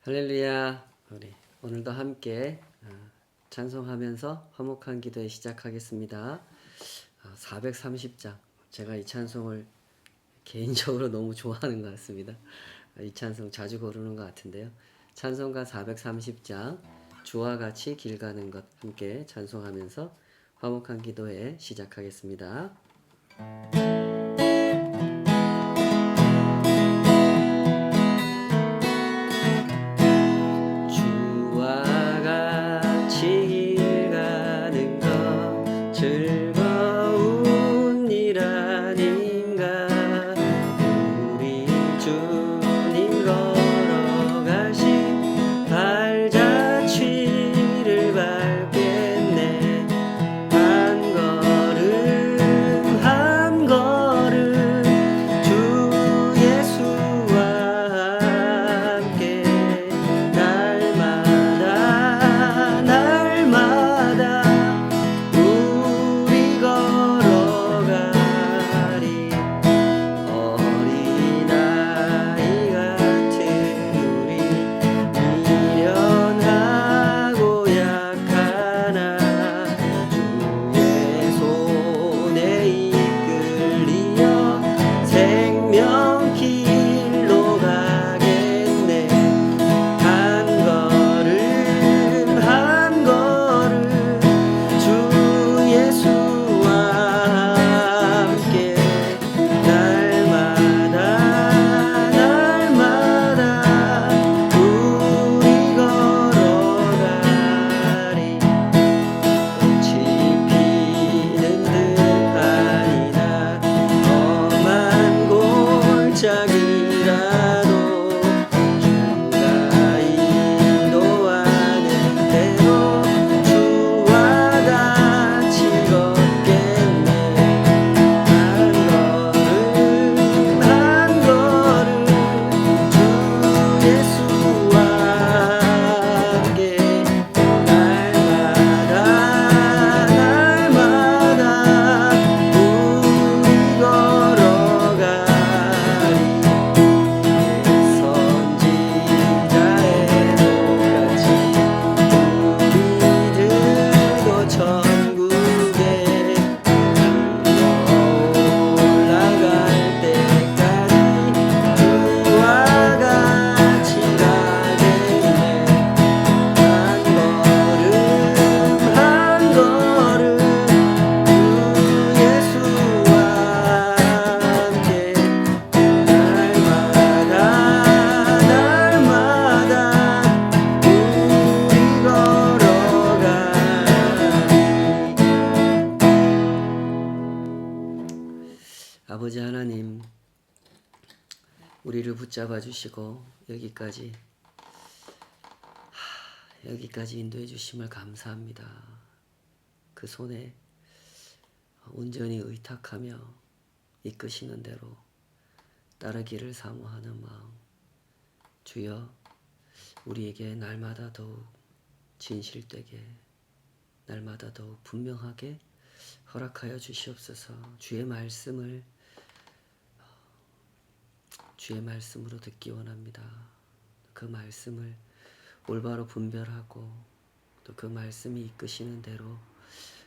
할렐루야. 우리 오늘도 함께 찬송하면서 화목한 기도에 시작하겠습니다. 430장. 제가 이 찬송을 개인적으로 너무 좋아하는 것 같습니다. 이 찬송 자주 고르는 것 같은데요. 찬송가 430장 주와 같이 길 가는 것 함께 찬송하면서 화목한 기도에 시작하겠습니다. 주와 같이 길 가는 것 즐거운 일 아닌가. 우리 주님 걸어가신 발자취를 밟겠네. 한 걸음 한 걸음 주 예수와 함께 날마다 날마다 우리 걸어가리. 어린아이 같은 우리 미련하고 약하나 주의 손에 이끌리어 생명길로 가겠네. 한 걸음 한 걸음 주 예수와 함께 날마다 날마다 우리 걸어가리. 꽃이 피는 듯 아니라 험한 골짜기라도 주가 인도하는 대로 주와 같이 걷겠네. 한 걸음 한 걸음 주 예수와 함께 날마다 날마다 우리 걸어가리. 선지자의 손같이 우리들도 천국에 올라갈 때까지 주와 같이 가겠네. 한 걸음 한 걸음 주 예수와 함께 날마다 날마다 우리 걸어가리. 아버지 하나님, 우리를 붙잡아 주시고 여기까지 인도해 주심을 감사합니다. 그 손에 온전히 의탁하며 이끄시는 대로 따르기를 사모하는 마음, 주여 우리에게 날마다 더욱 진실되게 날마다 더욱 분명하게 허락하여 주시옵소서. 주의 말씀으로 듣기 원합니다. 그 말씀을 올바로 분별하고 또 그 말씀이 이끄시는 대로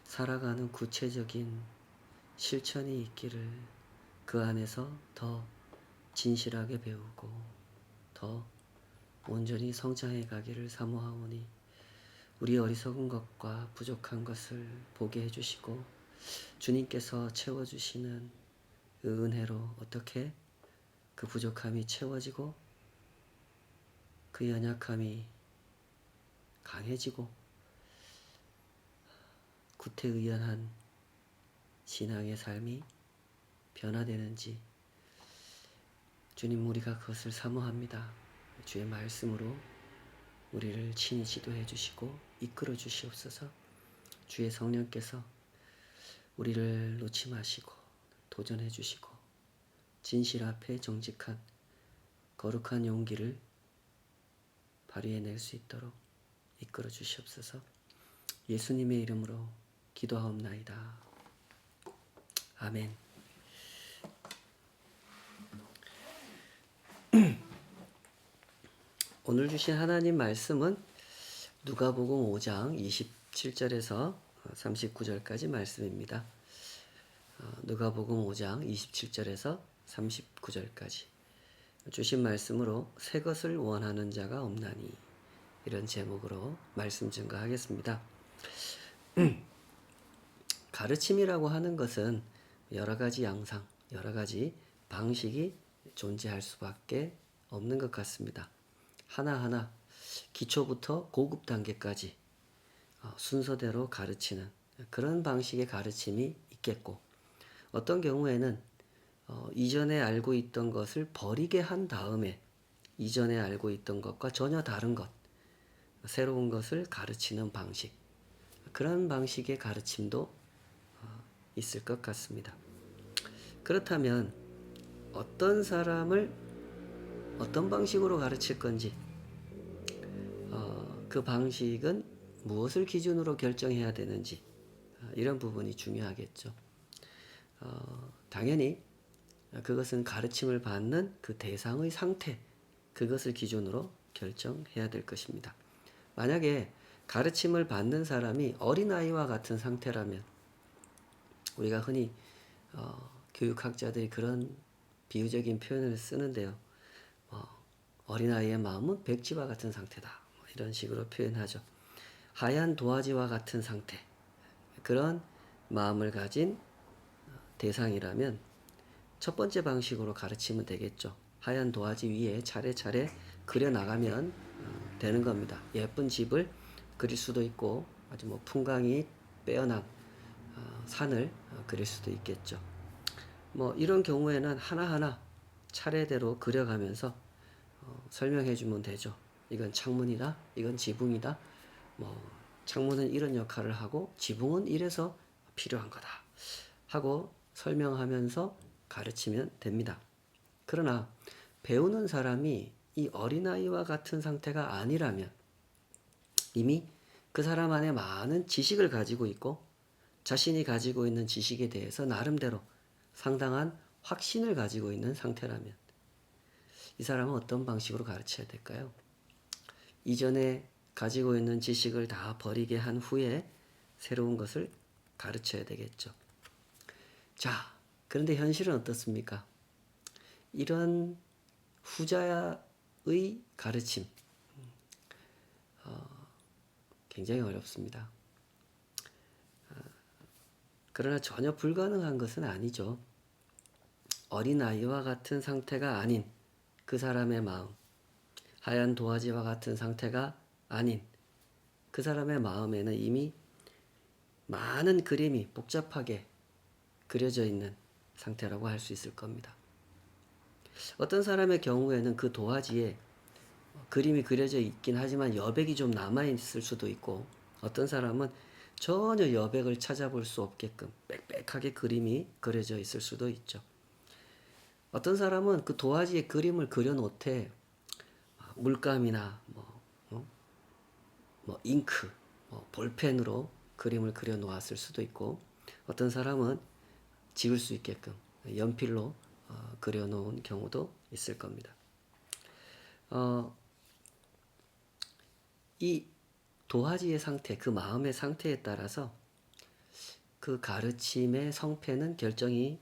살아가는 구체적인 실천이 있기를, 그 안에서 더 진실하게 배우고 더 온전히 성장해 가기를 사모하오니 우리 어리석은 것과 부족한 것을 보게 해주시고 주님께서 채워주시는 그 은혜로 어떻게 그 부족함이 채워지고 그 연약함이 강해지고 구태의연한 신앙의 삶이 변화되는지 주님, 우리가 그것을 사모합니다. 주의 말씀으로 우리를 친히 지도해 주시고 이끌어 주시옵소서. 주의 성령께서 우리를 놓지 마시고 도전해 주시고 진실 앞에 정직한 거룩한 용기를 발휘해낼 수 있도록 이끌어 주시옵소서. 예수님의 이름으로 기도하옵나이다. 아멘. 오늘 주신 하나님 말씀은 누가복음 5장 27절에서 39절까지 말씀입니다. 누가복음 5장 27절에서 39절까지 주신 말씀으로 새 것을 원하는 자가 없나니, 이런 제목으로 말씀 증거하겠습니다. 가르침이라고 하는 것은 여러 가지 양상, 여러 가지 방식이 존재할 수밖에 없는 것 같습니다. 하나하나 기초부터 고급 단계까지 순서대로 가르치는 그런 방식의 가르침이 있겠고, 어떤 경우에는 이전에 알고 있던 것을 버리게 한 다음에 이전에 알고 있던 것과 전혀 다른 것, 새로운 것을 가르치는 방식, 그런 방식의 가르침도 있을 것 같습니다. 그렇다면 어떤 사람을 어떤 방식으로 가르칠 건지, 그 방식은 무엇을 기준으로 결정해야 되는지, 이런 부분이 중요하겠죠. 당연히 그것은 가르침을 받는 그 대상의 상태, 그것을 기준으로 결정해야 될 것입니다. 만약에 가르침을 받는 사람이 어린아이와 같은 상태라면, 우리가 흔히 교육학자들이 그런 비유적인 표현을 쓰는데요. 어린아이의 마음은 백지와 같은 상태다, 이런 식으로 표현하죠. 하얀 도화지와 같은 상태, 그런 마음을 가진 대상이라면 첫 번째 방식으로 가르치면 되겠죠. 하얀 도화지 위에 차례차례 그려나가면 되는 겁니다. 예쁜 집을 그릴 수도 있고, 아주 풍광이 빼어난 산을 그릴 수도 있겠죠. 이런 경우에는 하나하나 차례대로 그려가면서 설명해 주면 되죠. 이건 창문이다, 이건 지붕이다, 창문은 이런 역할을 하고 지붕은 이래서 필요한 거다 하고 설명하면서 가르치면 됩니다. 그러나 배우는 사람이 이 어린아이와 같은 상태가 아니라면, 이미 그 사람 안에 많은 지식을 가지고 있고, 자신이 가지고 있는 지식에 대해서 나름대로 상당한 확신을 가지고 있는 상태라면, 이 사람은 어떤 방식으로 가르쳐야 될까요? 이전에 가지고 있는 지식을 다 버리게 한 후에 새로운 것을 가르쳐야 되겠죠. 자, 그런데 현실은 어떻습니까? 이런 후자의 가르침, 굉장히 어렵습니다. 그러나 전혀 불가능한 것은 아니죠. 어린아이와 같은 상태가 아닌 그 사람의 마음, 하얀 도화지와 같은 상태가 아닌 그 사람의 마음에는 이미 많은 그림이 복잡하게 그려져 있는 상태라고 할 수 있을 겁니다. 어떤 사람의 경우에는 그 도화지에 그림이 그려져 있긴 하지만 여백이 좀 남아있을 수도 있고, 어떤 사람은 전혀 여백을 찾아볼 수 없게끔 빽빽하게 그림이 그려져 있을 수도 있죠. 어떤 사람은 그 도화지에 그림을 그려놓되 물감이나 잉크, 볼펜으로 그림을 그려 놓았을 수도 있고, 어떤 사람은 지울 수 있게끔 연필로 그려 놓은 경우도 있을 겁니다. 이 도화지의 상태, 그 마음의 상태에 따라서 그 가르침의 성패는 결정이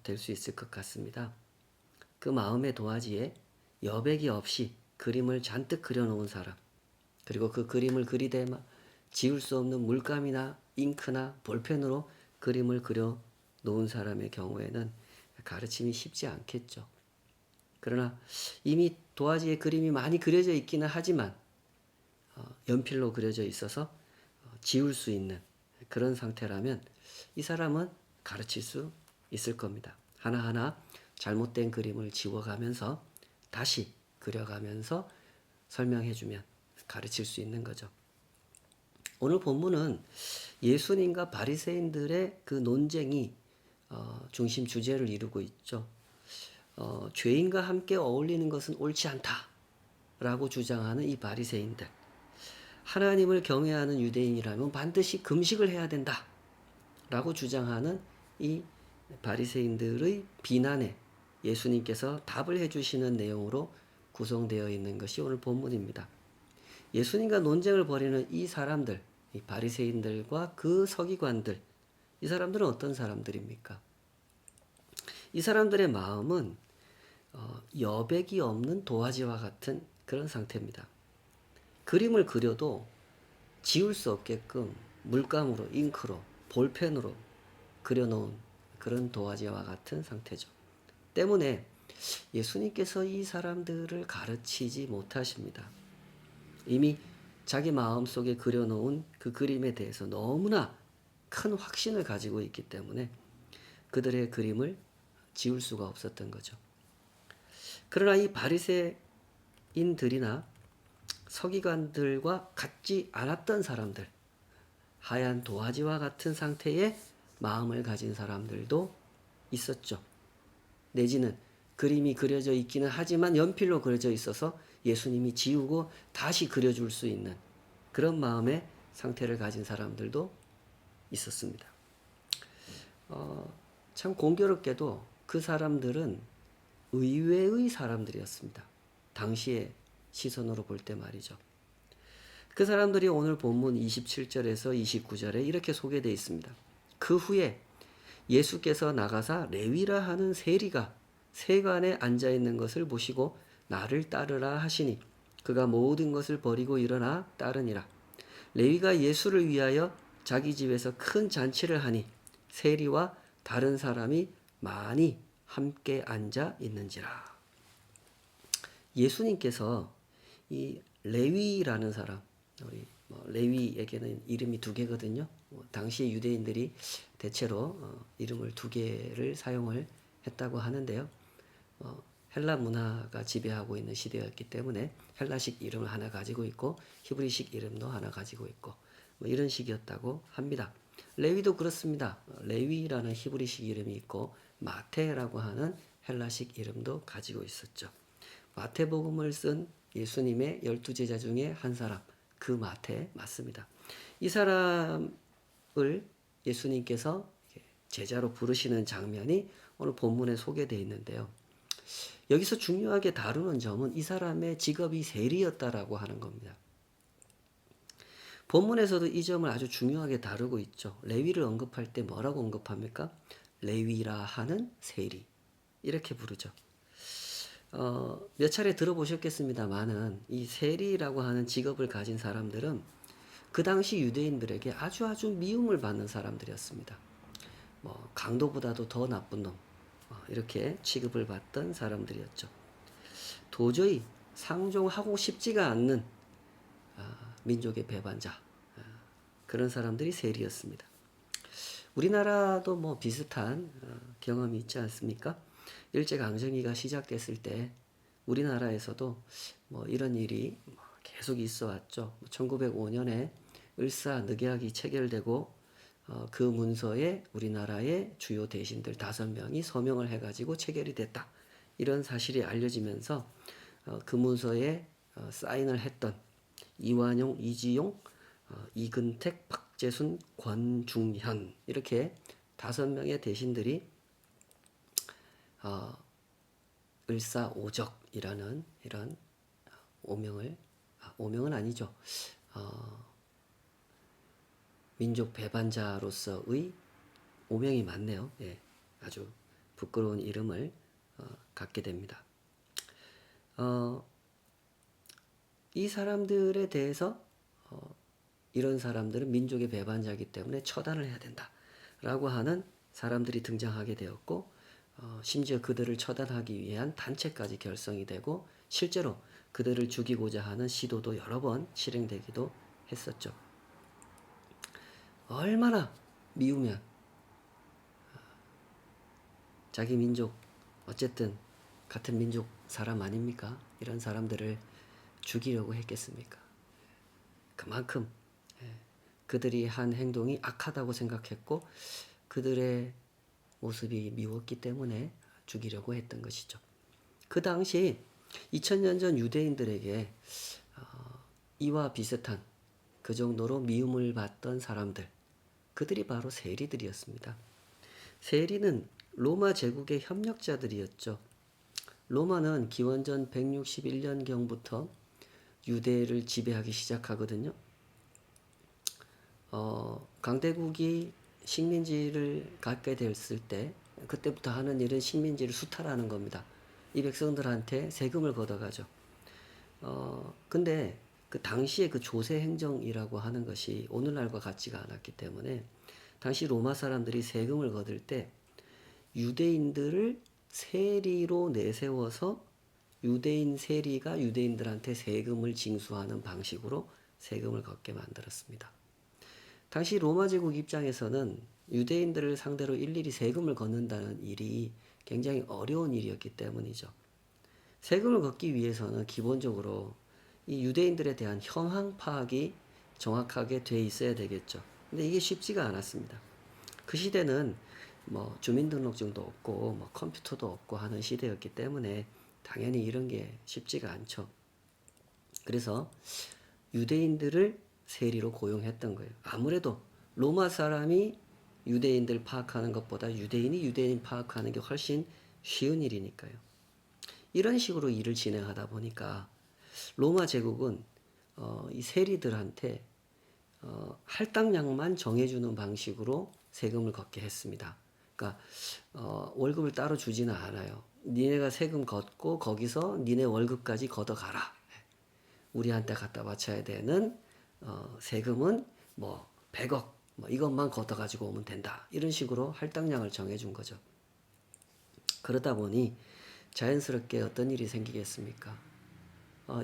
될 수 있을 것 같습니다. 그 마음의 도화지에 여백이 없이 그림을 잔뜩 그려놓은 사람, 그리고 그 그림을 그리되 지울 수 없는 물감이나 잉크나 볼펜으로 그림을 그려 놓은 사람의 경우에는 가르침이 쉽지 않겠죠. 그러나 이미 도화지에 그림이 많이 그려져 있기는 하지만 연필로 그려져 있어서 지울 수 있는 그런 상태라면 이 사람은 가르칠 수 있을 겁니다. 하나하나 잘못된 그림을 지워가면서 다시 그려가면서 설명해주면 가르칠 수 있는 거죠. 오늘 본문은 예수님과 바리새인들의 그 논쟁이 중심 주제를 이루고 있죠. 죄인과 함께 어울리는 것은 옳지 않다라고 주장하는 이 바리새인들, 하나님을 경외하는 유대인이라면 반드시 금식을 해야 된다라고 주장하는 이 바리새인들의 비난에 예수님께서 답을 해주시는 내용으로 구성되어 있는 것이 오늘 본문입니다. 예수님과 논쟁을 벌이는 이 사람들, 이 바리새인들과 그 서기관들, 이 사람들은 어떤 사람들입니까? 이 사람들의 마음은 여백이 없는 도화지와 같은 그런 상태입니다. 그림을 그려도 지울 수 없게끔 물감으로, 잉크로, 볼펜으로 그려놓은 그런 도화지와 같은 상태죠. 때문에 예수님께서 이 사람들을 가르치지 못하십니다. 이미 자기 마음속에 그려놓은 그 그림에 대해서 너무나 큰 확신을 가지고 있기 때문에 그들의 그림을 지울 수가 없었던 거죠. 그러나 이 바리새인들이나 서기관들과 같지 않았던 사람들, 하얀 도화지와 같은 상태의 마음을 가진 사람들도 있었죠. 내지는 그림이 그려져 있기는 하지만 연필로 그려져 있어서 예수님이 지우고 다시 그려줄 수 있는 그런 마음의 상태를 가진 사람들도 있었습니다. 참 공교롭게도 그 사람들은 의외의 사람들이었습니다. 당시의 시선으로 볼 때 말이죠. 그 사람들이 오늘 본문 27절에서 29절에 이렇게 소개되어 있습니다. 그 후에 예수께서 나가사 레위라 하는 세리가 세관에 앉아 있는 것을 보시고 나를 따르라 하시니 그가 모든 것을 버리고 일어나 따르니라. 레위가 예수를 위하여 자기 집에서 큰 잔치를 하니 세리와 다른 사람이 많이 함께 앉아 있는지라. 예수님께서 이 레위라는 사람, 우리 레위에게는 이름이 두 개거든요. 당시 유대인들이 대체로 이름을 두 개를 사용을 했다고 하는데요. 헬라 문화가 지배하고 있는 시대였기 때문에 헬라식 이름을 하나 가지고 있고 히브리식 이름도 하나 가지고 있고 이런 식이었다고 합니다. 레위도 그렇습니다. 레위라는 히브리식 이름이 있고 마태라고 하는 헬라식 이름도 가지고 있었죠. 마태복음을 쓴 예수님의 12제자 중에 한 사람, 그 마태 맞습니다. 이 사람을 예수님께서 제자로 부르시는 장면이 오늘 본문에 소개되어 있는데요. 여기서 중요하게 다루는 점은 이 사람의 직업이 세리였다라고 하는 겁니다. 본문에서도 이 점을 아주 중요하게 다루고 있죠. 레위를 언급할 때 뭐라고 언급합니까? 레위라 하는 세리, 이렇게 부르죠. 몇 차례 들어보셨겠습니다만은 이 세리라고 하는 직업을 가진 사람들은 그 당시 유대인들에게 아주 미움을 받는 사람들이었습니다. 강도보다도 더 나쁜 놈, 이렇게 취급을 받던 사람들이었죠. 도저히 상종하고 싶지가 않는 민족의 배반자, 그런 사람들이 세리였습니다. 우리나라도 비슷한 경험이 있지 않습니까? 일제강점기가 시작됐을 때 우리나라에서도 이런 일이 계속 있어 왔죠. 1905년에 을사늑약이 체결되고 그 문서에 우리나라의 주요 대신들 5명이 서명을 해가지고 체결이 됐다. 이런 사실이 알려지면서 그 문서에 사인을 했던 이완용, 이지용, 이근택, 박재순, 권중현 이렇게 5명의 대신들이 을사오적이라는 이런 오명은 아니죠. 민족 배반자로서의 오명이 맞네요. 예, 아주 부끄러운 이름을 갖게 됩니다. 이 사람들에 대해서 이런 사람들은 민족의 배반자이기 때문에 처단을 해야 된다라고 하는 사람들이 등장하게 되었고 심지어 그들을 처단하기 위한 단체까지 결성이 되고 실제로 그들을 죽이고자 하는 시도도 여러 번 실행되기도 했었죠. 얼마나 미우면 자기 민족, 어쨌든 같은 민족 사람 아닙니까? 이런 사람들을 죽이려고 했겠습니까? 그만큼 그들이 한 행동이 악하다고 생각했고 그들의 모습이 미웠기 때문에 죽이려고 했던 것이죠. 그 당시 2000년 전 유대인들에게 이와 비슷한 그 정도로 미움을 받던 사람들, 그들이 바로 세리들이었습니다. 세리는 로마 제국의 협력자들이었죠. 로마는 기원전 161년경부터 유대를 지배하기 시작하거든요. 강대국이 식민지를 갖게 됐을 때 그때부터 하는 일은 식민지를 수탈하는 겁니다. 이 백성들한테 세금을 걷어가죠. 근데 그 당시에 그 조세 행정이라고 하는 것이 오늘날과 같지가 않았기 때문에 당시 로마 사람들이 세금을 거둘 때 유대인들을 세리로 내세워서 유대인 세리가 유대인들한테 세금을 징수하는 방식으로 세금을 걷게 만들었습니다. 당시 로마 제국 입장에서는 유대인들을 상대로 일일이 세금을 걷는다는 일이 굉장히 어려운 일이었기 때문이죠. 세금을 걷기 위해서는 기본적으로 이 유대인들에 대한 현황 파악이 정확하게 돼 있어야 되겠죠. 근데 이게 쉽지가 않았습니다. 그 시대는 뭐 주민등록증도 없고 뭐 컴퓨터도 없고 하는 시대였기 때문에 당연히 이런 게 쉽지가 않죠. 그래서 유대인들을 세리로 고용했던 거예요. 아무래도 로마 사람이 유대인들 파악하는 것보다 유대인이 유대인 파악하는 게 훨씬 쉬운 일이니까요. 이런 식으로 일을 진행하다 보니까 로마 제국은 이 세리들한테 할당량만 정해주는 방식으로 세금을 걷게 했습니다. 그러니까 월급을 따로 주지는 않아요. 니네가 세금 걷고 거기서 니네 월급까지 걷어가라. 우리한테 갖다 바쳐야 되는 세금은 뭐 100억 뭐 이것만 걷어가지고 오면 된다. 이런 식으로 할당량을 정해준 거죠. 그러다 보니 자연스럽게 어떤 일이 생기겠습니까?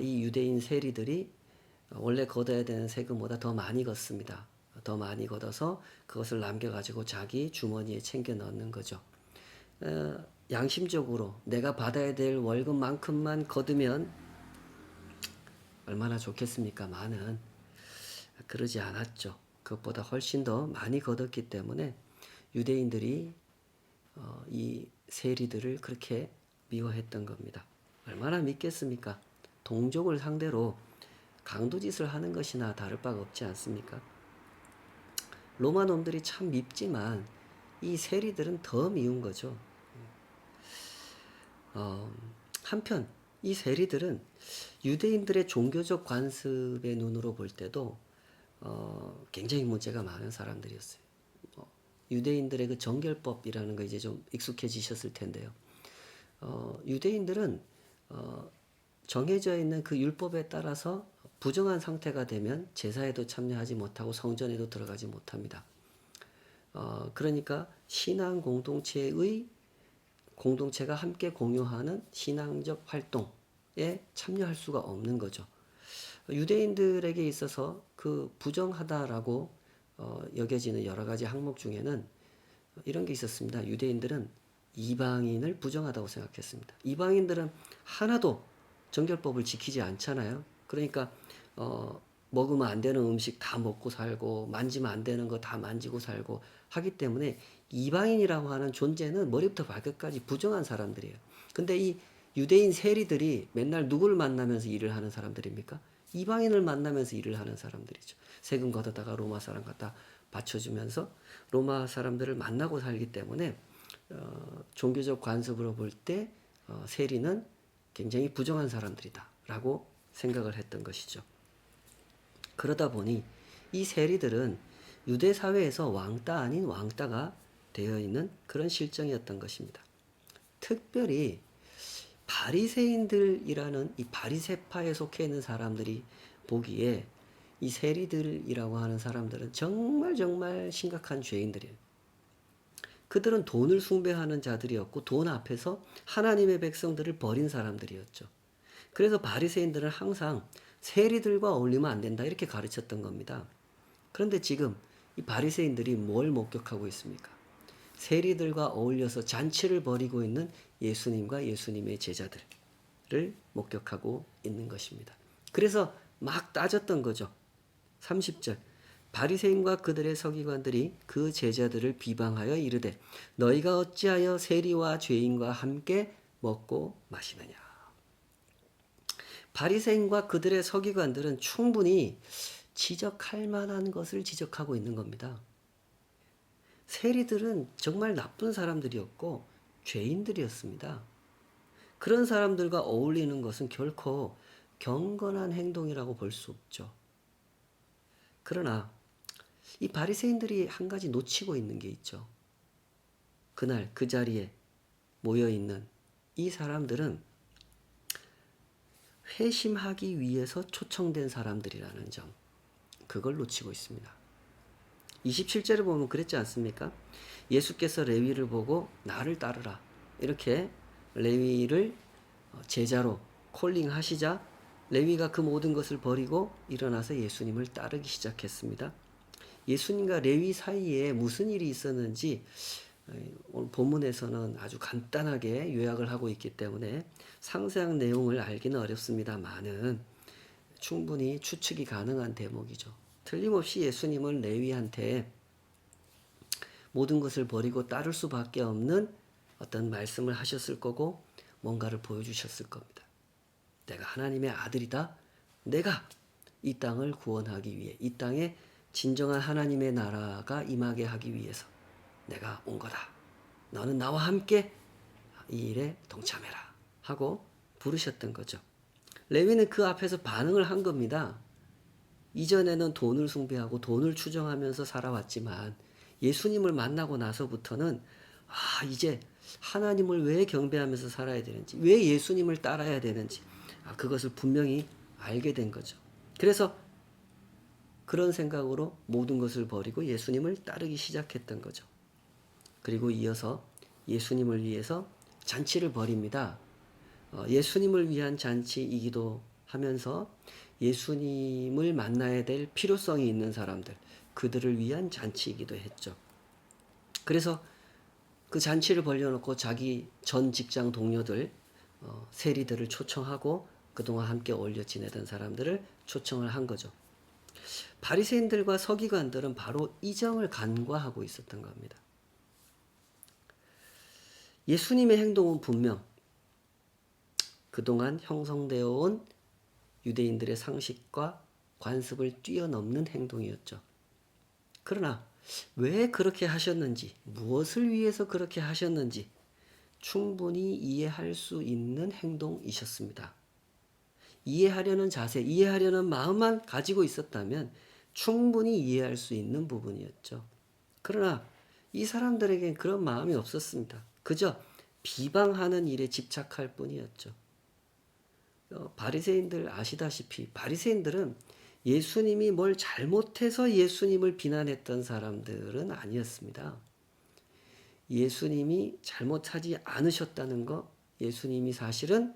이 유대인 세리들이 원래 걷어야 되는 세금보다 더 많이 걷습니다. 더 많이 걷어서 그것을 남겨가지고 자기 주머니에 챙겨 넣는 거죠. 양심적으로 내가 받아야 될 월급만큼만 걷으면 얼마나 좋겠습니까? 많은 그러지 않았죠. 그것보다 훨씬 더 많이 걷었기 때문에 유대인들이 이 세리들을 그렇게 미워했던 겁니다. 얼마나 믿겠습니까? 동족을 상대로 강도짓을 하는 것이나 다를 바가 없지 않습니까? 로마 놈들이 참 밉지만 이 세리들은 더 미운 거죠. 한편 이 세리들은 유대인들의 종교적 관습의 눈으로 볼 때도 굉장히 문제가 많은 사람들이었어요. 유대인들의 그 정결법이라는 거 이제 좀 익숙해지셨을 텐데요. 유대인들은 정해져 있는 그 율법에 따라서 부정한 상태가 되면 제사에도 참여하지 못하고 성전에도 들어가지 못합니다. 그러니까 신앙 공동체가 함께 공유하는 신앙적 활동에 참여할 수가 없는 거죠. 유대인들에게 있어서 그 부정하다라고 여겨지는 여러 가지 항목 중에는 이런 게 있었습니다. 유대인들은 이방인을 부정하다고 생각했습니다. 이방인들은 하나도 정결법을 지키지 않잖아요. 그러니까 먹으면 안 되는 음식 다 먹고 살고 만지면 안 되는 거 다 만지고 살고 하기 때문에 이방인이라고 하는 존재는 머리부터 발끝까지 부정한 사람들이에요. 근데 이 유대인 세리들이 맨날 누구를 만나면서 일을 하는 사람들입니까? 이방인을 만나면서 일을 하는 사람들이죠. 세금 걷어다가 로마 사람 갖다 바쳐주면서 로마 사람들을 만나고 살기 때문에 종교적 관습으로 볼 때 세리는 굉장히 부정한 사람들이다 라고 생각을 했던 것이죠. 그러다 보니 이 세리들은 유대 사회에서 왕따 아닌 왕따가 되어 있는 그런 실정이었던 것입니다. 특별히 바리새인들이라는 이 바리새파에 속해 있는 사람들이 보기에 이 세리들이라고 하는 사람들은 정말 심각한 죄인들이에요. 그들은 돈을 숭배하는 자들이었고 돈 앞에서 하나님의 백성들을 버린 사람들이었죠. 그래서 바리새인들은 항상 세리들과 어울리면 안 된다 이렇게 가르쳤던 겁니다. 그런데 지금 이 바리새인들이 뭘 목격하고 있습니까? 세리들과 어울려서 잔치를 벌이고 있는 예수님과 예수님의 제자들을 목격하고 있는 것입니다. 그래서 막 따졌던 거죠. 30절 바리새인과 그들의 서기관들이 그 제자들을 비방하여 이르되 너희가 어찌하여 세리와 죄인과 함께 먹고 마시느냐. 바리새인과 그들의 서기관들은 충분히 지적할 만한 것을 지적하고 있는 겁니다. 세리들은 정말 나쁜 사람들이었고 죄인들이었습니다. 그런 사람들과 어울리는 것은 결코 경건한 행동이라고 볼 수 없죠. 그러나 이 바리새인들이 한 가지 놓치고 있는 게 있죠. 그날 그 자리에 모여 있는 이 사람들은 회심하기 위해서 초청된 사람들이라는 점, 그걸 놓치고 있습니다. 27절을 보면 그랬지 않습니까? 예수께서 레위를 보고 나를 따르라, 이렇게 레위를 제자로 콜링하시자 레위가 그 모든 것을 버리고 일어나서 예수님을 따르기 시작했습니다. 예수님과 레위 사이에 무슨 일이 있었는지 오늘 본문에서는 아주 간단하게 요약을 하고 있기 때문에 상세한 내용을 알기는 어렵습니다만은 충분히 추측이 가능한 대목이죠. 틀림없이 예수님은 레위한테 모든 것을 버리고 따를 수밖에 없는 어떤 말씀을 하셨을 거고 뭔가를 보여주셨을 겁니다. 내가 하나님의 아들이다. 내가 이 땅을 구원하기 위해, 이 땅에 진정한 하나님의 나라가 임하게 하기 위해서 내가 온 거다. 너는 나와 함께 이 일에 동참해라 하고 부르셨던 거죠. 레위는 그 앞에서 반응을 한 겁니다. 이전에는 돈을 숭배하고 돈을 추정하면서 살아왔지만 예수님을 만나고 나서부터는 이제 하나님을 왜 경배하면서 살아야 되는지, 왜 예수님을 따라야 되는지 그것을 분명히 알게 된 거죠. 그래서 그런 생각으로 모든 것을 버리고 예수님을 따르기 시작했던 거죠. 그리고 이어서 예수님을 위해서 잔치를 벌입니다. 예수님을 위한 잔치이기도 하면서 예수님을 만나야 될 필요성이 있는 사람들, 그들을 위한 잔치이기도 했죠. 그래서 그 잔치를 벌려놓고 자기 전 직장 동료들, 세리들을 초청하고 그동안 함께 어울려 지내던 사람들을 초청을 한 거죠. 바리새인들과 서기관들은 바로 이 점을 간과하고 있었던 겁니다. 예수님의 행동은 분명 그동안 형성되어 온 유대인들의 상식과 관습을 뛰어넘는 행동이었죠. 그러나 왜 그렇게 하셨는지, 무엇을 위해서 그렇게 하셨는지 충분히 이해할 수 있는 행동이셨습니다. 이해하려는 자세, 이해하려는 마음만 가지고 있었다면 충분히 이해할 수 있는 부분이었죠. 그러나 이 사람들에겐 그런 마음이 없었습니다. 그저 비방하는 일에 집착할 뿐이었죠. 바리새인들 아시다시피 바리새인들은 예수님이 뭘 잘못해서 예수님을 비난했던 사람들은 아니었습니다. 예수님이 잘못하지 않으셨다는 것, 예수님이 사실은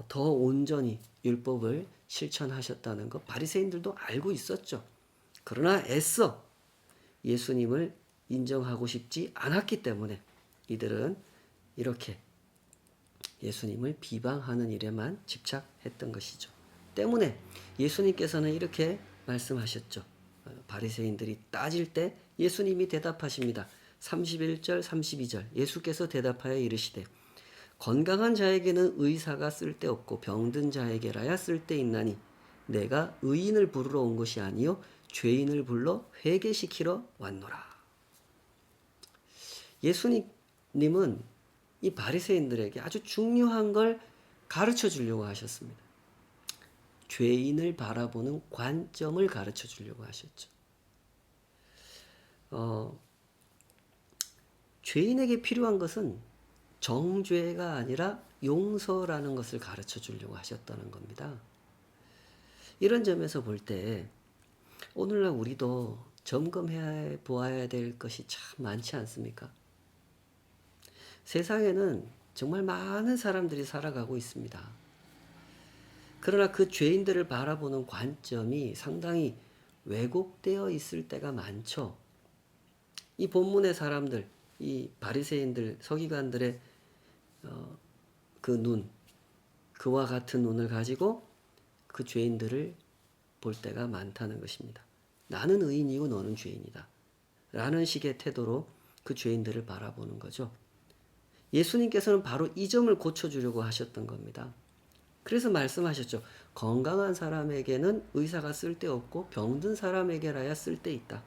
더 온전히 율법을 실천하셨다는 것 바리새인들도 알고 있었죠. 그러나 애써 예수님을 인정하고 싶지 않았기 때문에 이들은 이렇게 예수님을 비방하는 일에만 집착했던 것이죠. 때문에 예수님께서는 이렇게 말씀하셨죠. 바리새인들이 따질 때 예수님이 대답하십니다. 31절 32절 예수께서 대답하여 이르시되 건강한 자에게는 의사가 쓸데없고 병든 자에게라야 쓸데있나니 내가 의인을 부르러 온 것이 아니요 죄인을 불러 회개시키러 왔노라. 예수님은 이 바리새인들에게 아주 중요한 걸 가르쳐 주려고 하셨습니다. 죄인을 바라보는 관점을 가르쳐 주려고 하셨죠. 죄인에게 필요한 것은 정죄가 아니라 용서라는 것을 가르쳐 주려고 하셨다는 겁니다. 이런 점에서 볼 때 오늘날 우리도 점검해 보아야 될 것이 참 많지 않습니까? 세상에는 정말 많은 사람들이 살아가고 있습니다. 그러나 그 죄인들을 바라보는 관점이 상당히 왜곡되어 있을 때가 많죠. 이 본문의 사람들, 이 바리새인들, 서기관들의 그 눈, 그와 같은 눈을 가지고 그 죄인들을 볼 때가 많다는 것입니다. 나는 의인이고 너는 죄인이다. 라는 식의 태도로 그 죄인들을 바라보는 거죠. 예수님께서는 바로 이 점을 고쳐주려고 하셨던 겁니다. 그래서 말씀하셨죠. 건강한 사람에게는 의사가 쓸데없고 병든 사람에게라야 쓸데있다.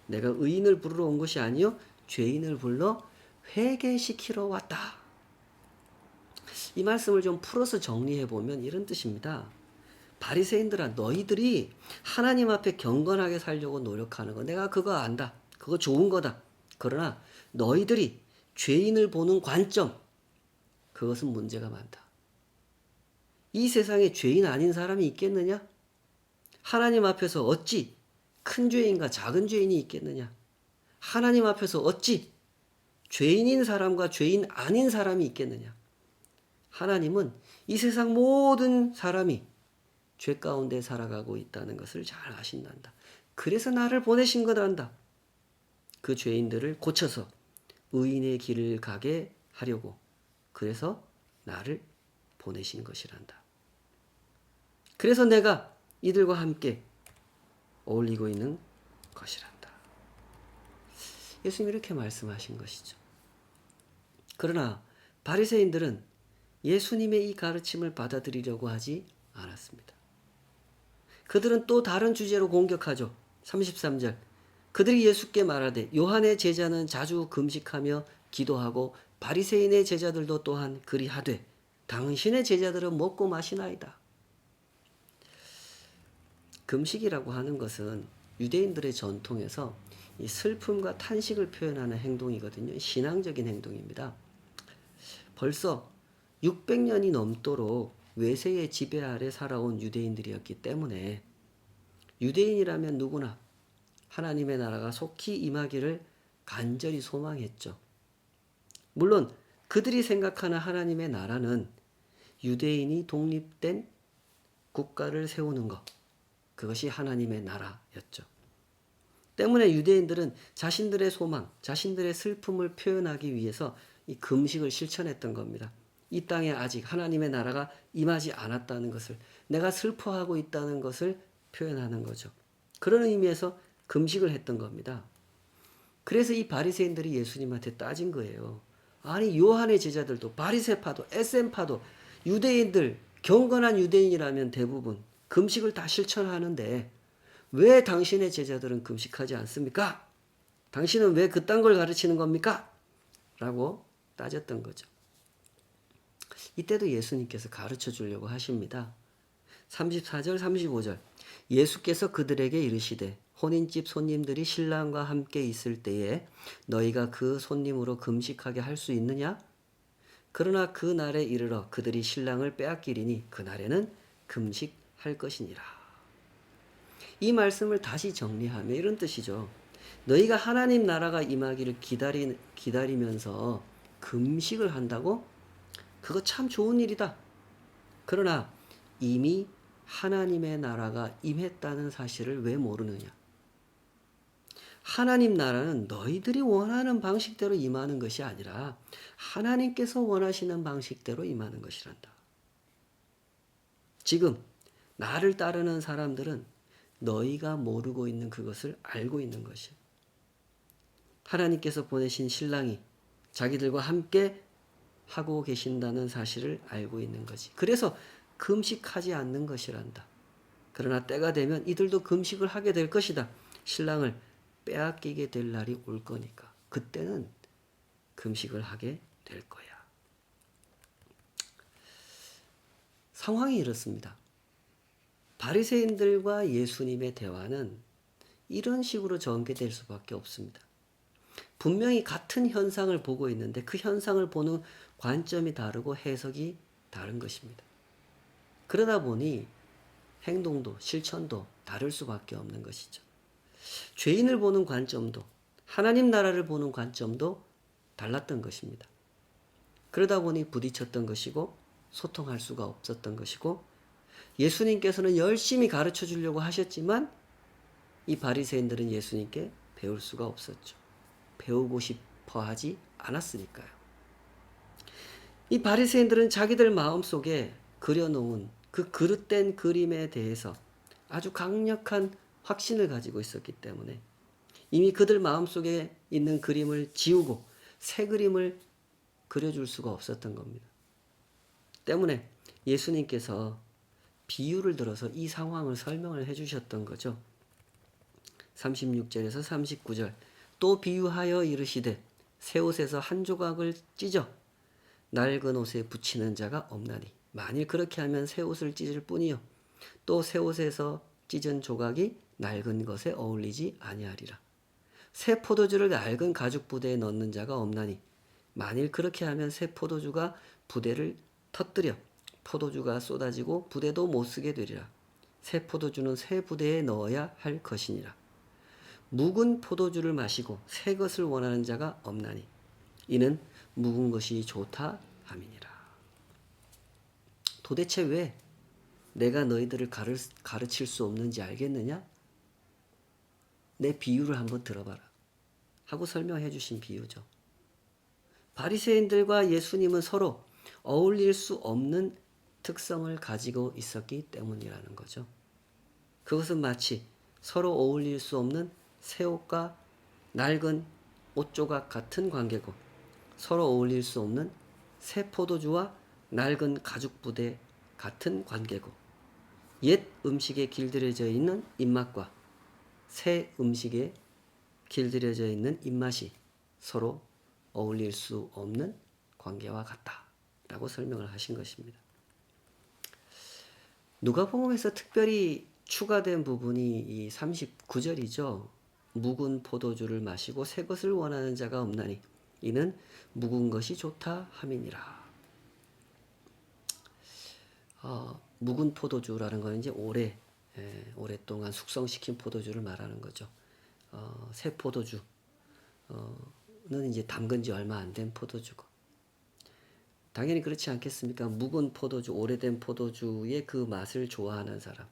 내가 의인을 부르러 온 것이 아니요 죄인을 불러 회개시키러 왔다. 이 말씀을 좀 풀어서 정리해 보면 이런 뜻입니다. 바리새인들아, 너희들이 하나님 앞에 경건하게 살려고 노력하는 거 내가 그거 안다. 그거 좋은 거다. 그러나 너희들이 죄인을 보는 관점, 그것은 문제가 많다. 이 세상에 죄인 아닌 사람이 있겠느냐? 하나님 앞에서 어찌 큰 죄인과 작은 죄인이 있겠느냐? 하나님 앞에서 어찌 죄인인 사람과 죄인 아닌 사람이 있겠느냐? 하나님은 이 세상 모든 사람이 죄 가운데 살아가고 있다는 것을 잘 아신단다. 그래서 나를 보내신 거란다. 그 죄인들을 고쳐서 의인의 길을 가게 하려고 그래서 나를 보내신 것이란다. 그래서 내가 이들과 함께 어울리고 있는 것이란다. 예수님이 이렇게 말씀하신 것이죠. 그러나 바리새인들은 예수님의 이 가르침을 받아들이려고 하지 않았습니다. 그들은 또 다른 주제로 공격하죠. 33절. 그들이 예수께 말하되 요한의 제자는 자주 금식하며 기도하고 바리새인의 제자들도 또한 그리하되 당신의 제자들은 먹고 마시나이다. 금식이라고 하는 것은 유대인들의 전통에서 이 슬픔과 탄식을 표현하는 행동이거든요. 신앙적인 행동입니다. 벌써 600년이 넘도록 외세의 지배 아래 살아온 유대인들이었기 때문에 유대인이라면 누구나 하나님의 나라가 속히 임하기를 간절히 소망했죠. 물론 그들이 생각하는 하나님의 나라는 유대인이 독립된 국가를 세우는 것, 그것이 하나님의 나라였죠. 때문에 유대인들은 자신들의 소망, 자신들의 슬픔을 표현하기 위해서 이 금식을 실천했던 겁니다. 이 땅에 아직 하나님의 나라가 임하지 않았다는 것을, 내가 슬퍼하고 있다는 것을 표현하는 거죠. 그런 의미에서 금식을 했던 겁니다. 그래서 이 바리새인들이 예수님한테 따진 거예요. 아니 요한의 제자들도 바리새파도 SM파도 유대인들, 경건한 유대인이라면 대부분 금식을 다 실천하는데 왜 당신의 제자들은 금식하지 않습니까? 당신은 왜 그딴 걸 가르치는 겁니까? 라고 따졌던 거죠. 이때도 예수님께서 가르쳐 주려고 하십니다. 34절 35절 예수께서 그들에게 이르시되 혼인집 손님들이 신랑과 함께 있을 때에 너희가 그 손님으로 금식하게 할 수 있느냐? 그러나 그 날에 이르러 그들이 신랑을 빼앗기리니 그날에는 금식할 것이니라. 이 말씀을 다시 정리하면 이런 뜻이죠. 너희가 하나님 나라가 임하기를 기다리면서 금식을 한다고? 그거 참 좋은 일이다. 그러나 이미 하나님의 나라가 임했다는 사실을 왜 모르느냐? 하나님 나라는 너희들이 원하는 방식대로 임하는 것이 아니라 하나님께서 원하시는 방식대로 임하는 것이란다. 지금 나를 따르는 사람들은 너희가 모르고 있는 그것을 알고 있는 것이야. 하나님께서 보내신 신랑이 자기들과 함께 하고 계신다는 사실을 알고 있는 거지. 그래서 금식하지 않는 것이란다. 그러나 때가 되면 이들도 금식을 하게 될 것이다. 신랑을 빼앗기게 될 날이 올 거니까. 그때는 금식을 하게 될 거야. 상황이 이렇습니다. 바리새인들과 예수님의 대화는 이런 식으로 전개될 수밖에 없습니다. 분명히 같은 현상을 보고 있는데 그 현상을 보는 관점이 다르고 해석이 다른 것입니다. 그러다 보니 행동도 실천도 다를 수밖에 없는 것이죠. 죄인을 보는 관점도 하나님 나라를 보는 관점도 달랐던 것입니다. 그러다 보니 부딪혔던 것이고 소통할 수가 없었던 것이고 예수님께서는 열심히 가르쳐 주려고 하셨지만 이 바리새인들은 예수님께 배울 수가 없었죠. 배우고 싶어 하지 않았으니까요. 이 바리새인들은 자기들 마음속에 그려놓은 그 그릇된 그림에 대해서 아주 강력한 확신을 가지고 있었기 때문에 이미 그들 마음속에 있는 그림을 지우고 새 그림을 그려줄 수가 없었던 겁니다. 때문에 예수님께서 비유를 들어서 이 상황을 설명을 해주셨던 거죠. 36절에서 39절 또 비유하여 이르시되 새 옷에서 한 조각을 찢어 낡은 옷에 붙이는 자가 없나니 만일 그렇게 하면 새 옷을 찢을 뿐이요 또 새 옷에서 찢은 조각이 낡은 것에 어울리지 아니하리라. 새 포도주를 낡은 가죽 부대에 넣는 자가 없나니 만일 그렇게 하면 새 포도주가 부대를 터뜨려 포도주가 쏟아지고 부대도 못 쓰게 되리라. 새 포도주는 새 부대에 넣어야 할 것이니라. 묵은 포도주를 마시고 새 것을 원하는 자가 없나니 이는 묵은 것이 좋다 함이니라. 도대체 왜 내가 너희들을 가르칠 수 없는지 알겠느냐? 내 비유를 한번 들어봐라 하고 설명해 주신 비유죠. 바리새인들과 예수님은 서로 어울릴 수 없는 특성을 가지고 있었기 때문이라는 거죠. 그것은 마치 서로 어울릴 수 없는 새 옷과 낡은 옷조각 같은 관계고 서로 어울릴 수 없는 새 포도주와 낡은 가죽 부대 같은 관계고 옛 음식에 길들여져 있는 입맛과 새 음식에 길들여져 있는 입맛이 서로 어울릴 수 없는 관계와 같다라고 설명을 하신 것입니다. 누가복음에서 특별히 추가된 부분이 이 39절이죠. 묵은 포도주를 마시고 새 것을 원하는 자가 없나니 이는 묵은 것이 좋다 함이니라. 묵은 포도주라는 것은 이제 오랫동안 숙성시킨 포도주를 말하는 거죠. 새 포도주는 이제 담근 지 얼마 안 된 포도주고 당연히 그렇지 않겠습니까? 묵은 포도주, 오래된 포도주의 그 맛을 좋아하는 사람,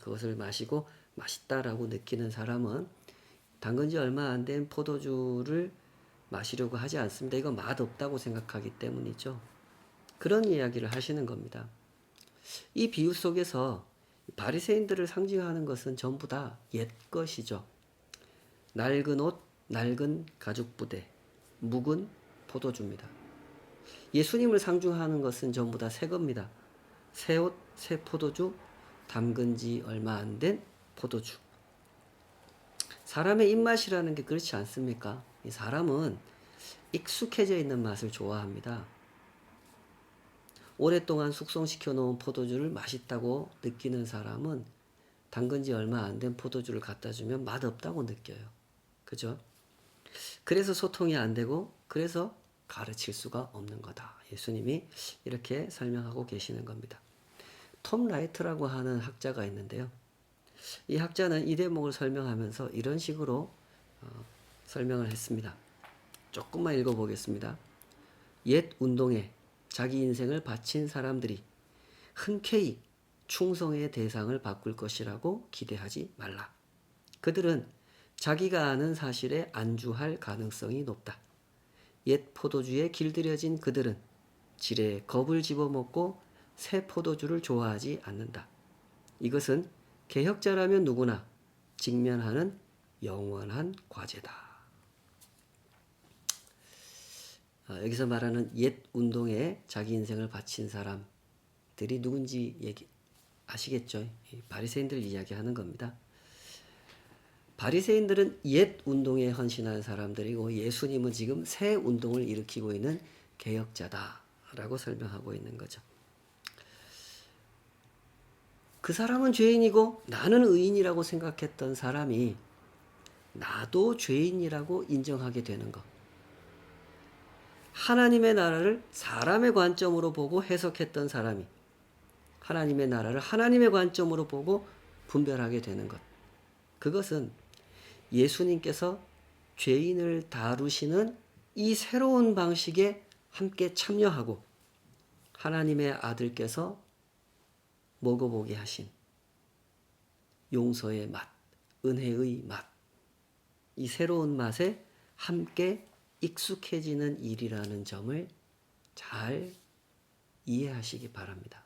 그것을 마시고 맛있다라고 느끼는 사람은 담근 지 얼마 안 된 포도주를 마시려고 하지 않습니다. 이거 맛없다고 생각하기 때문이죠. 그런 이야기를 하시는 겁니다. 이 비유 속에서 바리새인들을 상징하는 것은 전부 다 옛 것이죠. 낡은 옷, 낡은 가죽 부대, 묵은 포도주입니다. 예수님을 상징하는 것은 전부 다 새 겁니다. 새 옷, 새 포도주, 담근 지 얼마 안 된 포도주. 사람의 입맛이라는 게 그렇지 않습니까? 이 사람은 익숙해져 있는 맛을 좋아합니다. 오랫동안 숙성시켜 놓은 포도주를 맛있다고 느끼는 사람은 담근 지 얼마 안 된 포도주를 갖다 주면 맛없다고 느껴요. 그죠? 그래서 소통이 안 되고 그래서 가르칠 수가 없는 거다. 예수님이 이렇게 설명하고 계시는 겁니다. 톰 라이트라고 하는 학자가 있는데요. 이 학자는 이 대목을 설명하면서 이런 식으로 설명을 했습니다. 조금만 읽어보겠습니다. 옛 운동에 자기 인생을 바친 사람들이 흔쾌히 충성의 대상을 바꿀 것이라고 기대하지 말라. 그들은 자기가 아는 사실에 안주할 가능성이 높다. 옛 포도주에 길들여진 그들은 지레 겁을 집어먹고 새 포도주를 좋아하지 않는다. 이것은 개혁자라면 누구나 직면하는 영원한 과제다. 여기서 말하는 옛 운동에 자기 인생을 바친 사람들이 누군지 아시겠죠? 바리새인들 이야기하는 겁니다. 바리새인들은 옛 운동에 헌신한 사람들이고 예수님은 지금 새 운동을 일으키고 있는 개혁자다라고 설명하고 있는 거죠. 그 사람은 죄인이고 나는 의인이라고 생각했던 사람이 나도 죄인이라고 인정하게 되는 것. 하나님의 나라를 사람의 관점으로 보고 해석했던 사람이 하나님의 나라를 하나님의 관점으로 보고 분별하게 되는 것. 그것은 예수님께서 죄인을 다루시는 이 새로운 방식에 함께 참여하고 하나님의 아들께서 먹어보게 하신 용서의 맛, 은혜의 맛, 이 새로운 맛에 함께 익숙해지는 일이라는 점을 잘 이해하시기 바랍니다.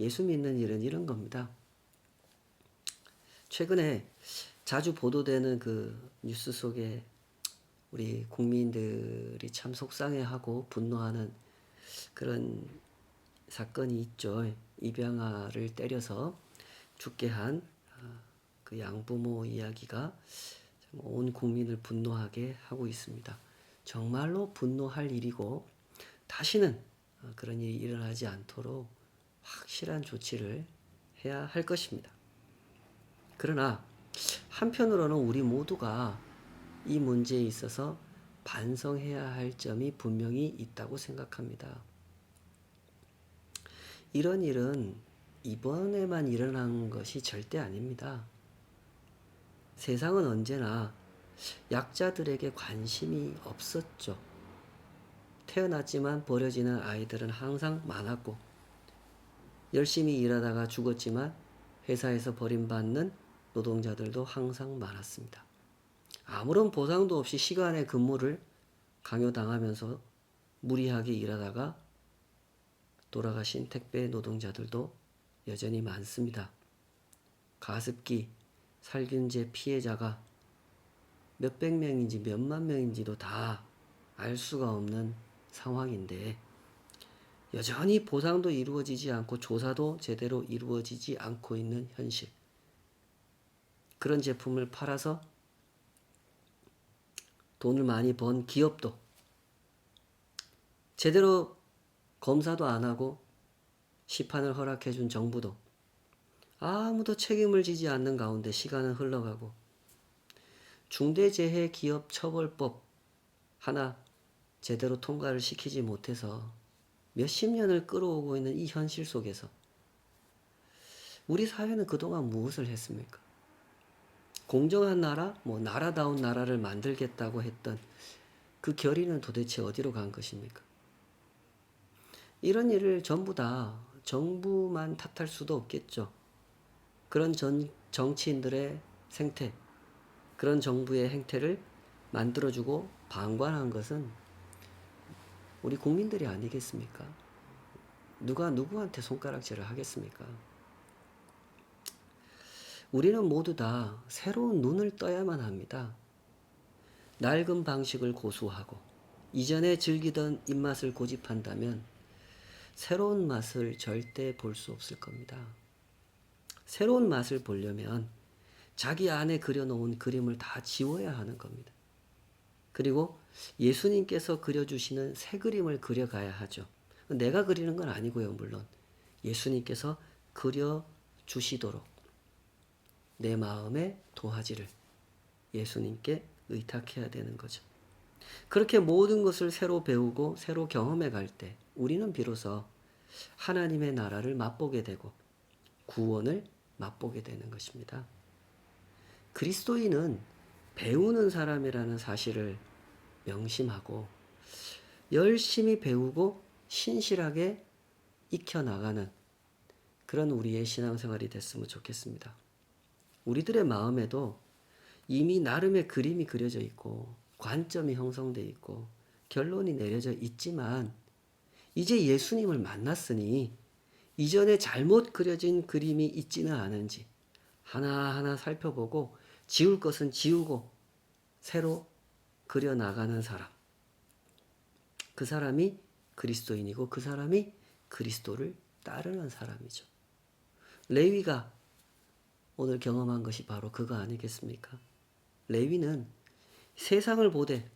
예수 믿는 일은 이런 겁니다. 최근에 자주 보도되는 그 뉴스 속에 우리 국민들이 참 속상해하고 분노하는 그런 사건이 있죠. 입양아를 때려서 죽게 한 그 양부모 이야기가 온 국민을 분노하게 하고 있습니다. 정말로 분노할 일이고 다시는 그런 일이 일어나지 않도록 확실한 조치를 해야 할 것입니다. 그러나 한편으로는 우리 모두가 이 문제에 있어서 반성해야 할 점이 분명히 있다고 생각합니다. 이런 일은 이번에만 일어난 것이 절대 아닙니다. 세상은 언제나 약자들에게 관심이 없었죠. 태어났지만 버려지는 아이들은 항상 많았고, 열심히 일하다가 죽었지만 회사에서 버림받는 노동자들도 항상 많았습니다. 아무런 보상도 없이 시간의 근무를 강요당하면서 무리하게 일하다가 돌아가신 택배 노동자들도 여전히 많습니다. 가습기, 살균제 피해자가 몇백 명인지 몇만 명인지도 다 알 수가 없는 상황인데 여전히 보상도 이루어지지 않고 조사도 제대로 이루어지지 않고 있는 현실. 그런 제품을 팔아서 돈을 많이 번 기업도 제대로 검사도 안 하고 시판을 허락해 준 정부도 아무도 책임을 지지 않는 가운데 시간은 흘러가고 중대재해기업처벌법 하나 제대로 통과를 시키지 못해서 몇십 년을 끌어오고 있는 이 현실 속에서 우리 사회는 그동안 무엇을 했습니까? 공정한 나라, 나라다운 나라를 만들겠다고 했던 그 결의는 도대체 어디로 간 것입니까? 이런 일을 전부 다 정부만 탓할 수도 없겠죠. 그런 정치인들의 생태, 그런 정부의 행태를 만들어주고 방관한 것은 우리 국민들이 아니겠습니까? 누가 누구한테 손가락질을 하겠습니까? 우리는 모두 다 새로운 눈을 떠야만 합니다. 낡은 방식을 고수하고 이전에 즐기던 입맛을 고집한다면 새로운 맛을 절대 볼 수 없을 겁니다. 새로운 맛을 보려면 자기 안에 그려놓은 그림을 다 지워야 하는 겁니다. 그리고 예수님께서 그려주시는 새 그림을 그려가야 하죠. 내가 그리는 건 아니고요, 물론. 예수님께서 그려주시도록 내 마음의 도화지를 예수님께 의탁해야 되는 거죠. 그렇게 모든 것을 새로 배우고 새로 경험해 갈 때 우리는 비로소 하나님의 나라를 맛보게 되고 구원을 맛보게 되는 것입니다. 그리스도인은 배우는 사람이라는 사실을 명심하고 열심히 배우고 신실하게 익혀나가는 그런 우리의 신앙생활이 됐으면 좋겠습니다. 우리들의 마음에도 이미 나름의 그림이 그려져 있고 관점이 형성되어 있고 결론이 내려져 있지만 이제 예수님을 만났으니 이전에 잘못 그려진 그림이 있지는 않은지 하나하나 살펴보고 지울 것은 지우고 새로 그려나가는 사람. 그 사람이 그리스도인이고 그 사람이 그리스도를 따르는 사람이죠. 레위가 오늘 경험한 것이 바로 그거 아니겠습니까? 레위는 세상을 보되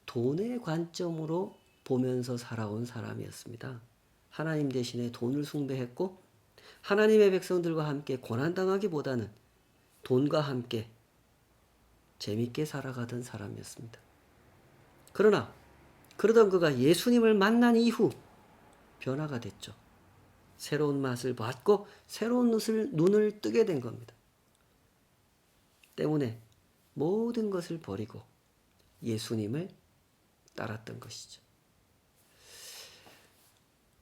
돈의 관점으로 보면서 살아온 사람이었습니다. 하나님 대신에 돈을 숭배했고 하나님의 백성들과 함께 고난당하기보다는 돈과 함께 재밌게 살아가던 사람이었습니다. 그러나 그러던 그가 예수님을 만난 이후 변화가 됐죠. 새로운 맛을 받고 새로운 눈을 뜨게 된 겁니다. 때문에 모든 것을 버리고 예수님을 따랐던 것이죠.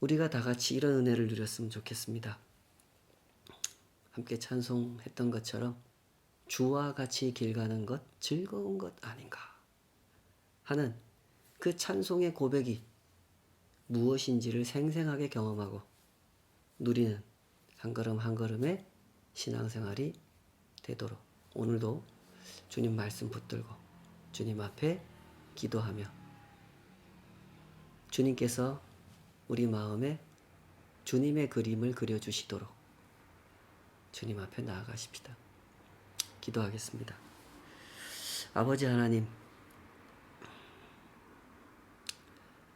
우리가 다 같이 이런 은혜를 누렸으면 좋겠습니다. 함께 찬송했던 것처럼 주와 같이 길 가는 것 즐거운 것 아닌가 하는 그 찬송의 고백이 무엇인지를 생생하게 경험하고 누리는 한 걸음 한 걸음의 신앙생활이 되도록 오늘도 주님 말씀 붙들고 주님 앞에 기도하며 주님께서 우리 마음에 주님의 그림을 그려주시도록 주님 앞에 나아가십시다. 기도하겠습니다. 아버지 하나님,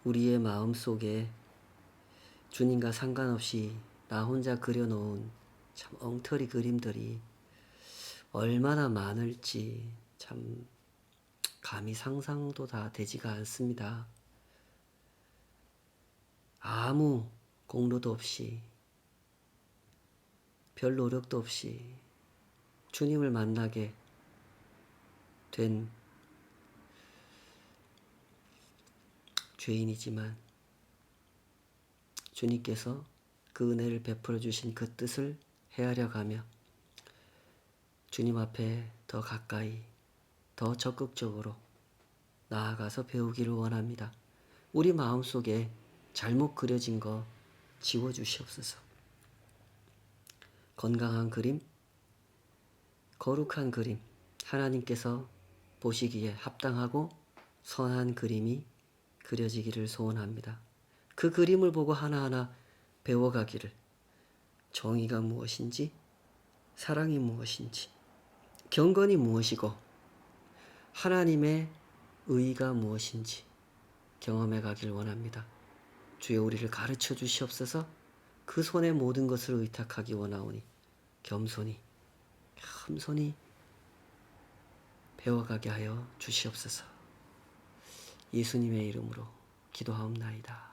우리의 마음 속에 주님과 상관없이 나 혼자 그려놓은 참 엉터리 그림들이 얼마나 많을지 참 감히 상상도 다 되지가 않습니다. 아무 공로도 없이 별 노력도 없이 주님을 만나게 된 죄인이지만 주님께서 그 은혜를 베풀어 주신 그 뜻을 헤아려 가며 주님 앞에 더 가까이 더 적극적으로 나아가서 배우기를 원합니다. 우리 마음속에 잘못 그려진 거 지워주시옵소서. 건강한 그림, 거룩한 그림, 하나님께서 보시기에 합당하고 선한 그림이 그려지기를 소원합니다. 그 그림을 보고 하나하나 배워가기를 정의가 무엇인지, 사랑이 무엇인지, 경건이 무엇이고 하나님의 의의가 무엇인지 경험해 가길 원합니다. 주여 우리를 가르쳐 주시옵소서. 그 손에 모든 것을 의탁하기 원하오니 겸손히 배워가게 하여 주시옵소서. 예수님의 이름으로 기도하옵나이다.